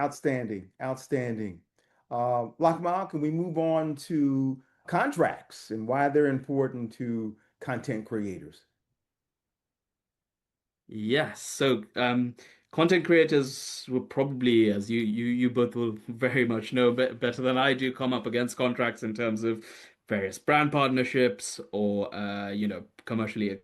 Outstanding, outstanding. Lakmal, can we move on to contracts and why they're important to content creators? Yes. Content creators will probably, as you both will very much know better than I do, come up against contracts in terms of various brand partnerships or commercially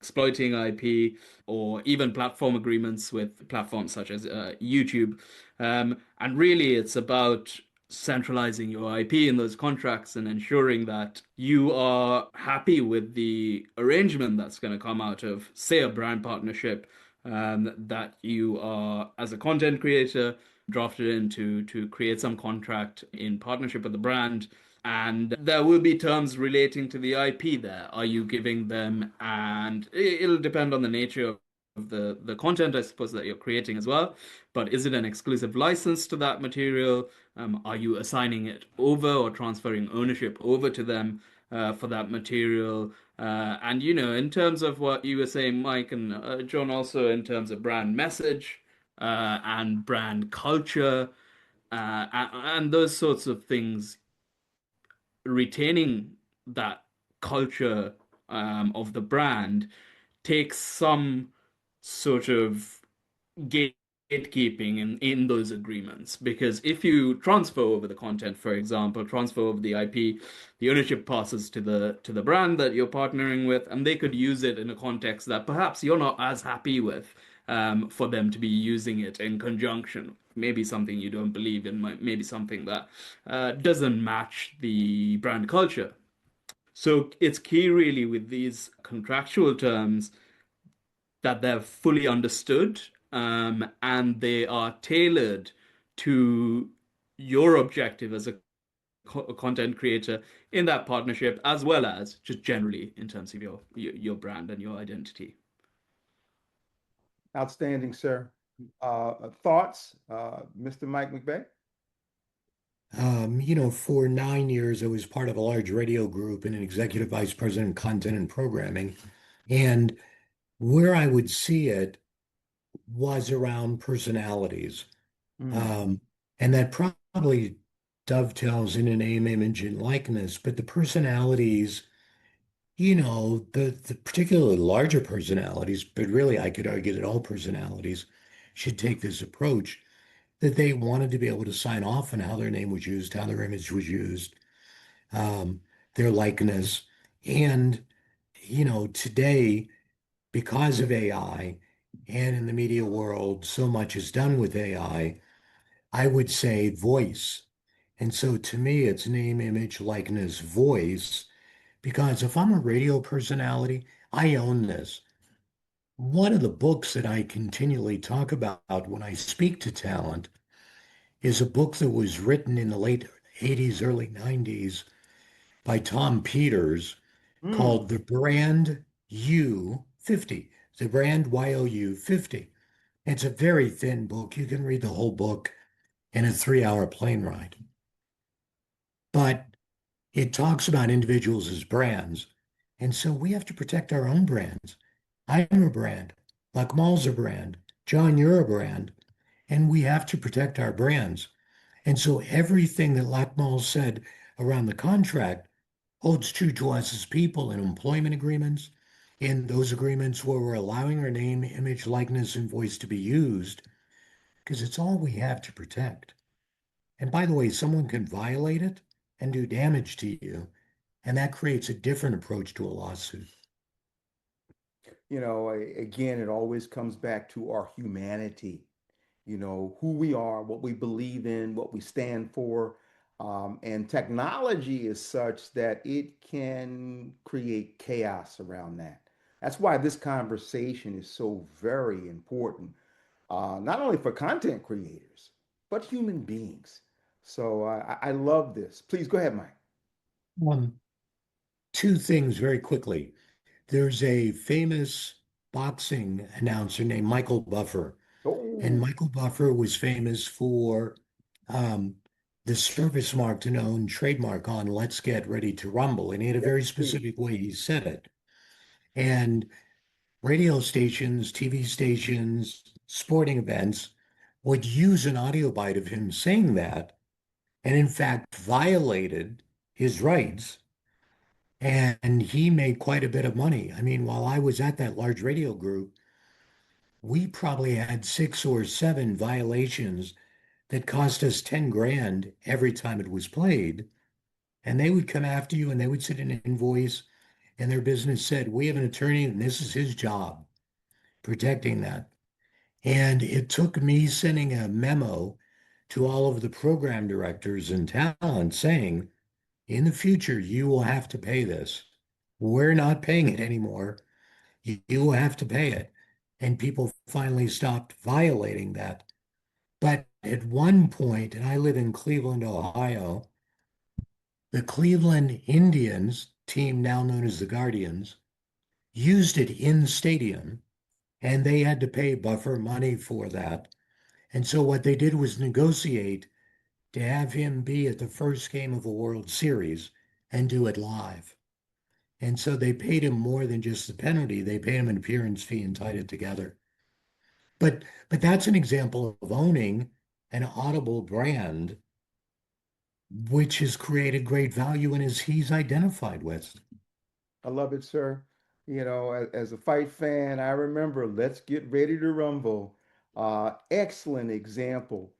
exploiting IP or even platform agreements with platforms such as YouTube. And really, it's about centralizing your IP in those contracts and ensuring that you are happy with the arrangement that's going to come out of, say, a brand partnership that you are, as a content creator, drafted in to create some contract in partnership with the brand. And there will be terms relating to the IP there. Are you giving them, and it'll depend on the nature of the content, I suppose, that you're creating as well. But is it an exclusive license to that material? Are you assigning it over or transferring ownership over to them for that material? And in terms of what you were saying, Mike and John, also in terms of brand message and brand culture and those sorts of things, retaining that culture of the brand takes some sort of gatekeeping in those agreements. Because if you transfer over the content, for example, transfer over the IP, the ownership passes to the brand that you're partnering with, and they could use it in a context that perhaps you're not as happy with, for them to be using it in conjunction. Maybe something you don't believe in, maybe something that doesn't match the brand culture. So it's key, really, with these contractual terms that they're fully understood, and they are tailored to your objective as a content creator in that partnership, as well as just generally in terms of your brand and your identity. Outstanding, sir. Thoughts, Mr. Mike McVay? For 9 years, I was part of a large radio group and an executive vice president of content and programming. And where I would see it was around personalities. Mm, Um, and that probably dovetails in a name, image, and likeness. But the personalities, the particularly larger personalities, but really I could argue that all personalities should take this approach, that they wanted to be able to sign off on how their name was used, how their image was used, um, their likeness. And, today, because of AI and in the media world, so much is done with I would say voice. And so to me, it's name, image, likeness, voice, because if I'm a radio personality, I own this. One of the books that I continually talk about when I speak to talent is a book that was written in the late 80s, early 90s by Tom Peters mm. called The Brand U 50, The Brand YOU 50. It's a very thin book. You can read the whole book in a 3-hour plane ride. But it talks about individuals as brands. And so we have to protect our own brands. I'm a brand. Lakmal's a brand. John, you're a brand. And we have to protect our brands. And so everything that Lakmal said around the contract holds true to us as people in employment agreements, in those agreements where we're allowing our name, image, likeness, and voice to be used, because it's all we have to protect. And by the way, someone can violate it and do damage to you, and that creates a different approach to a lawsuit. Again, it always comes back to our humanity, who we are, what we believe in, what we stand for. And technology is such that it can create chaos around that. That's why this conversation is so very important, not only for content creators, but human beings. So I love this. Please go ahead, Mike. Um, Two things very quickly. There's a famous boxing announcer named Michael Buffer, and Oh, Michael Buffer was famous for um, the service mark to known trademark on Let's Get Ready to Rumble, and he had a yes, very indeed. specific way he said it. And radio stations, TV stations, sporting events would use an audio bite of him saying that, and in fact violated his rights. And he made quite a bit of money. I mean, while I was at that large radio group, we probably had 6 or 7 violations that cost us 10 grand every time it was played. And they would come after you and they would send an invoice, and their business said, we have an attorney and this is his job, protecting that. And it took me sending a memo to all of the program directors and talent saying, in the future, you will have to pay this. We're not paying it anymore. You will have to pay it. And people finally stopped violating that. But at one point, and I live in Cleveland, Ohio, the Cleveland Indians, team now known as the Guardians, used it in stadium, and they had to pay buffer money for that. And so what they did was negotiate to have him be at the first game of a World Series and do it live. And so they paid him more than just the penalty. They paid him an appearance fee and tied it together. But that's an example of owning an audible brand, which has created great value and as he's identified with. I love it, sir. As a fight fan, I remember Let's Get Ready to Rumble. Excellent example.